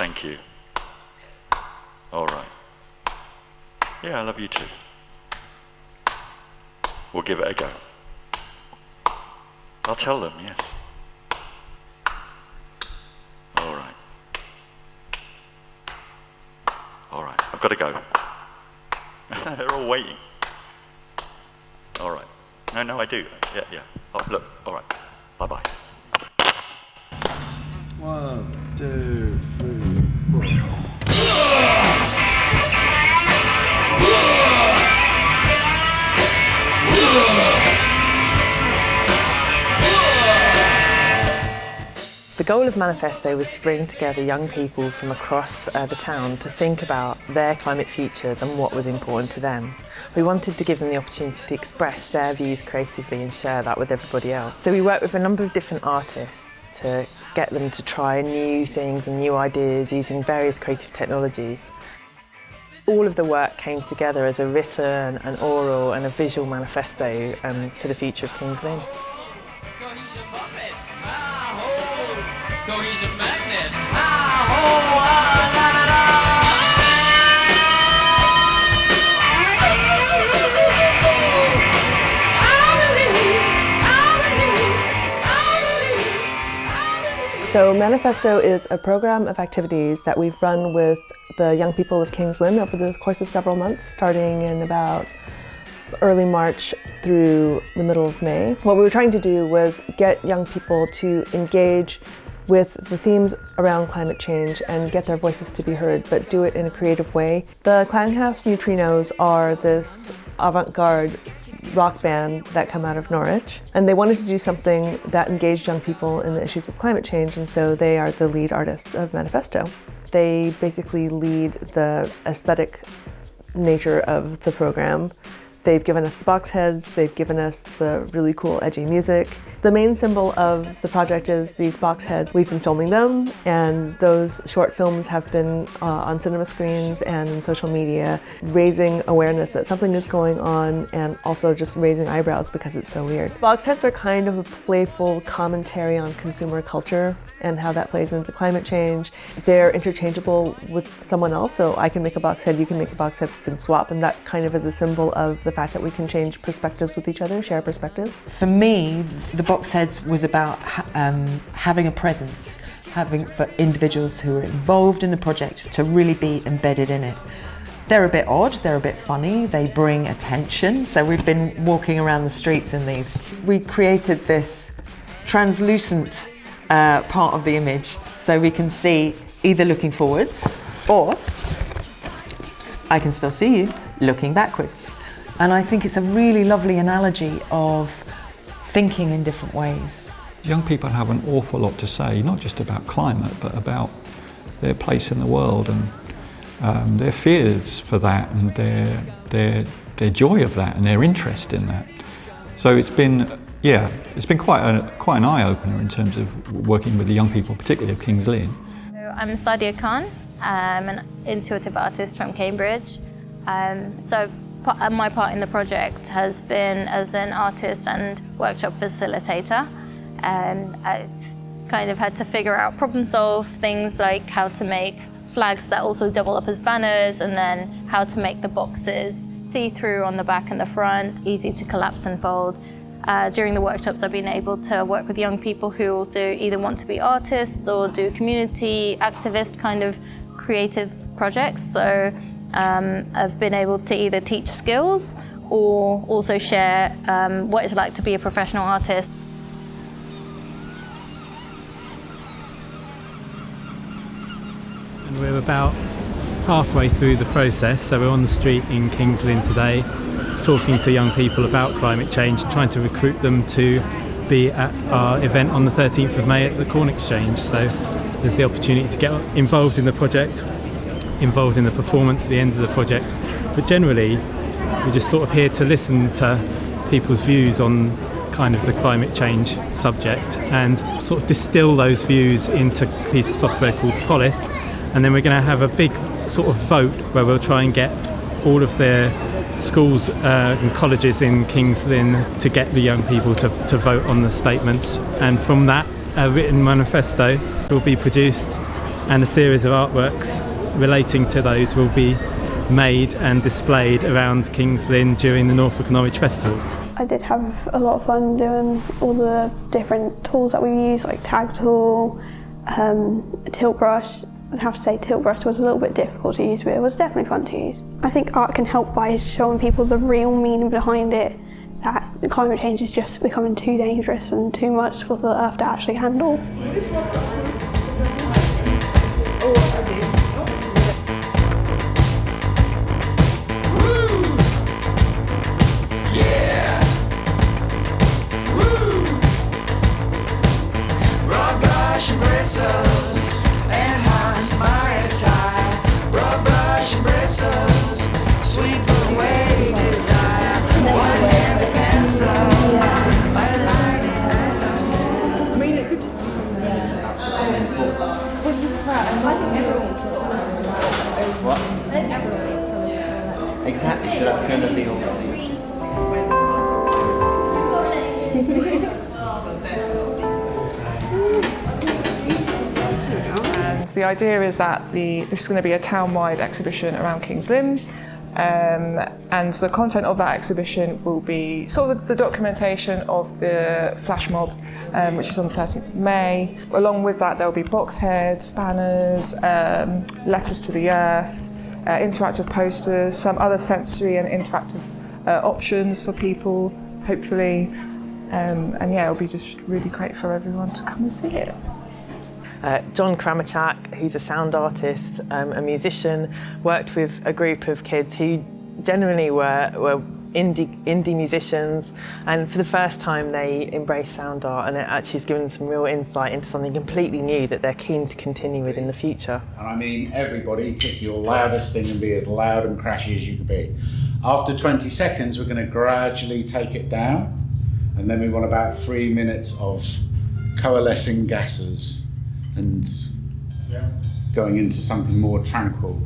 Thank you. All right. Yeah, I love you too. We'll give it a go. I'll tell them, yes. All right. All right, I've got to go. They're all waiting. All right. No, I do. Yeah. Oh, look, all right. Bye-bye. 1, 2, 3, 4. The goal of Manifesto was to bring together young people from across the town to think about their climate futures and what was important to them. We wanted to give them the opportunity to express their views creatively and share that with everybody else. So we worked with a number of different artists to get them to try new things and new ideas using various creative technologies. All of the work came together as a written, an oral and a visual manifesto for the future of Kings Lynn. Cohesion magnet. So Manifesto is a program of activities that we've run with the young people of Kings Lynn over the course of several months, starting in about early March through the middle of May. What we were trying to do was get young people to engage with the themes around climate change and get their voices to be heard, but do it in a creative way. The Klanghaus Neutrinos are this avant-garde rock band that come out of Norwich, and they wanted to do something that engaged young people in the issues of climate change, and so they are the lead artists of Manifesto. They basically lead the aesthetic nature of the program. They've given us the Boxheads, they've given us the really cool edgy music. The main symbol of the project is these Boxheads. We've been filming them, and those short films have been on cinema screens and in social media, raising awareness that something is going on and also just raising eyebrows because it's so weird. Boxheads are kind of a playful commentary on consumer culture and how that plays into climate change. They're interchangeable with someone else, so I can make a Boxhead, you can make a Boxhead, we can swap, and that kind of is a symbol of the fact that we can change perspectives with each other, share perspectives. For me, the Boxheads was about having a presence, for individuals who are involved in the project to really be embedded in it. They're a bit odd, they're a bit funny, they bring attention, so we've been walking around the streets in these. We created this translucent part of the image so we can see either looking forwards or I can still see you looking backwards. And I think it's a really lovely analogy of thinking in different ways. Young people have an awful lot to say, not just about climate, but about their place in the world and their fears for that and their joy of that and their interest in that. So it's been quite an eye-opener in terms of working with the young people, particularly of Kings Lynn. I'm Sadia Khan. I'm an intuitive artist from Cambridge. My part in the project has been as an artist and workshop facilitator. I've kind of had to figure out, problem solve things like how to make flags that also double up as banners, and then how to make the boxes see-through on the back and the front, easy to collapse and fold. During the workshops, I've been able to work with young people who also either want to be artists or do community activist kind of creative projects. So I've been able to either teach skills or also share what it's like to be a professional artist. And we're about halfway through the process, so we're on the street in Kings Lynn today, talking to young people about climate change, trying to recruit them to be at our event on the 13th of May at the Corn Exchange. So there's the opportunity to get involved in the project, involved in the performance at the end of the project, but generally we're just sort of here to listen to people's views on kind of the climate change subject and sort of distill those views into a piece of software called Polis, and then we're going to have a big sort of vote where we'll try and get all of the schools and colleges in Kings Lynn to get the young people to vote on the statements, and from that a written manifesto will be produced and a series of artworks relating to those will be made and displayed around King's Lynn during the Norfolk and Norwich Festival. I did have a lot of fun doing all the different tools that we use, like tag tool, tilt brush. I'd have to say tilt brush was a little bit difficult to use, but it was definitely fun to use. I think art can help by showing people the real meaning behind it, that climate change is just becoming too dangerous and too much for the Earth to actually handle. Exactly, so that's going to be obviously. And the idea is that this is going to be a town-wide exhibition around King's Lynn, and the content of that exhibition will be sort of the documentation of the flash mob, which is on the 13th of May. Along with that, there will be boxheads, banners, letters to the earth, interactive posters, some other sensory and interactive options for people, hopefully. And yeah, it'll be just really great for everyone to come and see it. John Kramachak, who's a sound artist, a musician, worked with a group of kids who generally were indie musicians, and for the first time they embraced sound art, and it actually has given some real insight into something completely new that they're keen to continue with in the future. And I mean, everybody pick your loudest thing and be as loud and crashy as you can be. After 20 seconds, we're going to gradually take it down, and then we want about 3 minutes of coalescing gases and going into something more tranquil.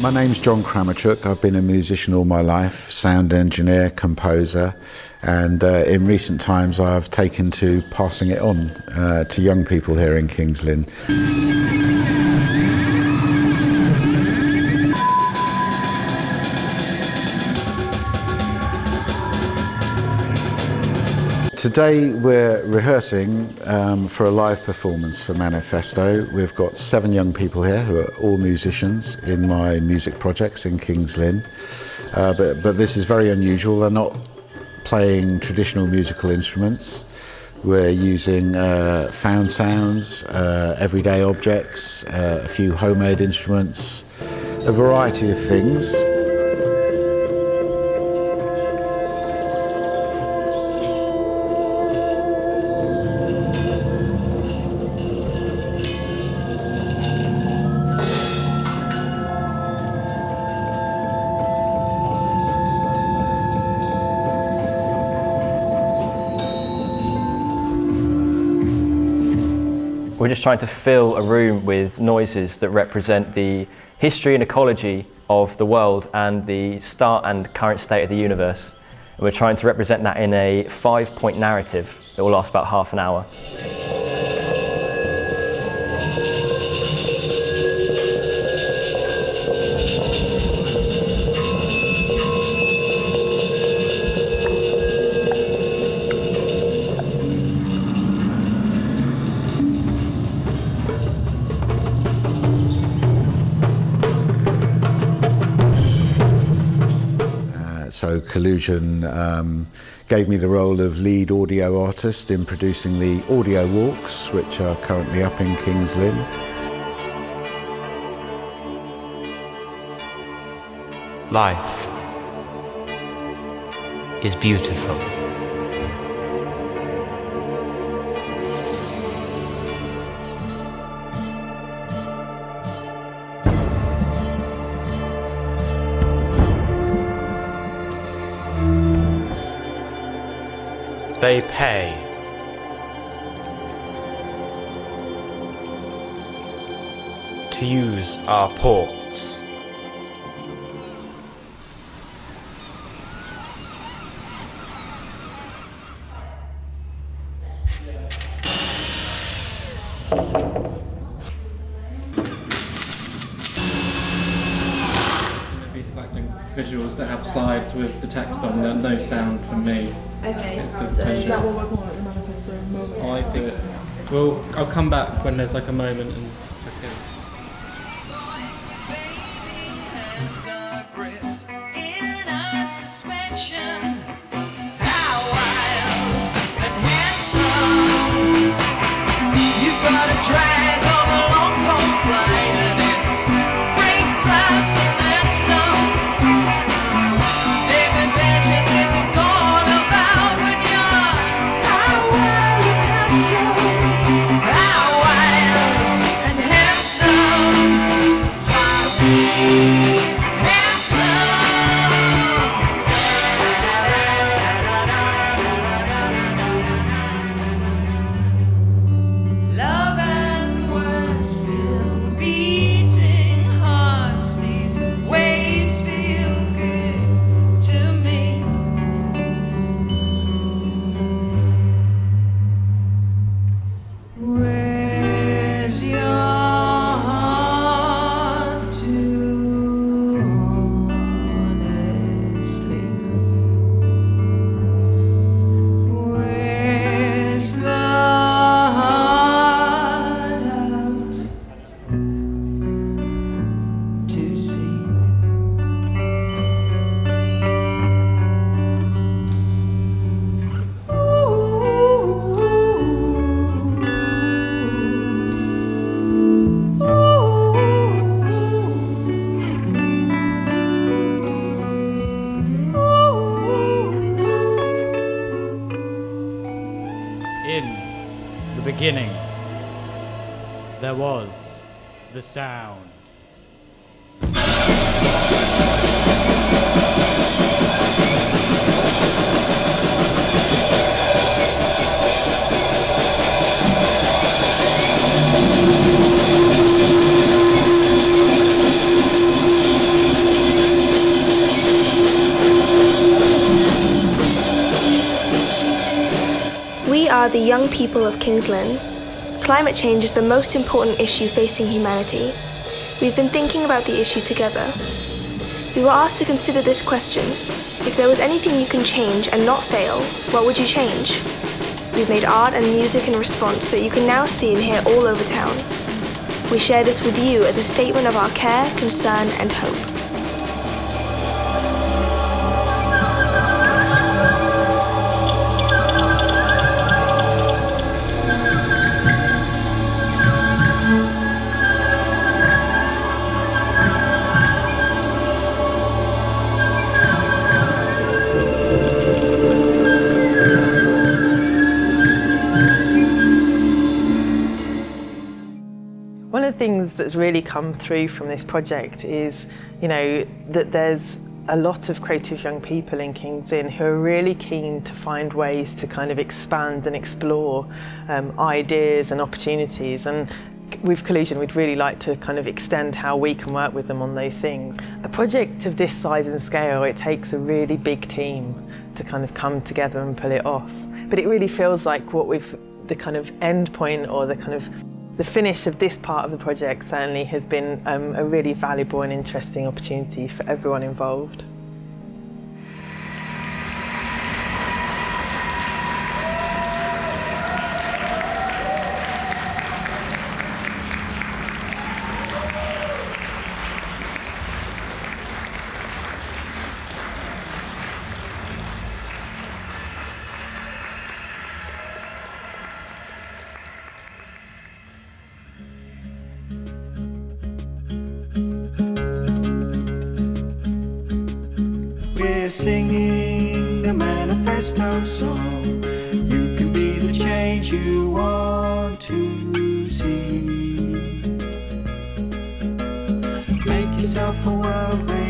My name's John Kramachuk. I've been a musician all my life, sound engineer, composer, and in recent times I've taken to passing it on to young people here in King's Lynn. Today we're rehearsing for a live performance for Manifesto. We've got 7 young people here who are all musicians in my music projects in King's Lynn. But this is very unusual. They're not playing traditional musical instruments. We're using found sounds, everyday objects, a few homemade instruments, a variety of things. We're just trying to fill a room with noises that represent the history and ecology of the world and the start and current state of the universe. And we're trying to represent that in a 5-point narrative that will last about half an hour. So Collusion gave me the role of lead audio artist in producing the audio walks, which are currently up in King's Lynn. Life is beautiful. They pay. To use our ports. interacting visuals that have slides with the text on them, no sound from me. Okay, It's just so visual. is that what we're calling it, the manifesto moment? I like it. I'll come back when there's like a moment and check in. Drag of a long cold flight, and it's freight class and then some. David Benjamin is it's all about when you're how wild and handsome, how wild and handsome, love and words still beating hearts. These waves feel good to me. Where's your heart to honestly? Where's the heart out to see? In the beginning, there was the sound. We are the young people of Kings Lynn. Climate change is the most important issue facing humanity. We've been thinking about the issue together. We were asked to consider this question: if there was anything you can change and not fail, what would you change? We've made art and music in response that you can now see and hear all over town. We share this with you as a statement of our care, concern, and hope. One of the things that's really come through from this project is, that there's a lot of creative young people in Kings Lynn who are really keen to find ways to kind of expand and explore ideas and opportunities. And with Collusion, we'd really like to kind of extend how we can work with them on those things. A project of this size and scale, it takes a really big team to kind of come together and pull it off. But it really feels like the kind of end point, or the finish of this part of the project certainly has been a really valuable and interesting opportunity for everyone involved. We're singing the Manifesto song. You can be the change you want to see. Make yourself a world where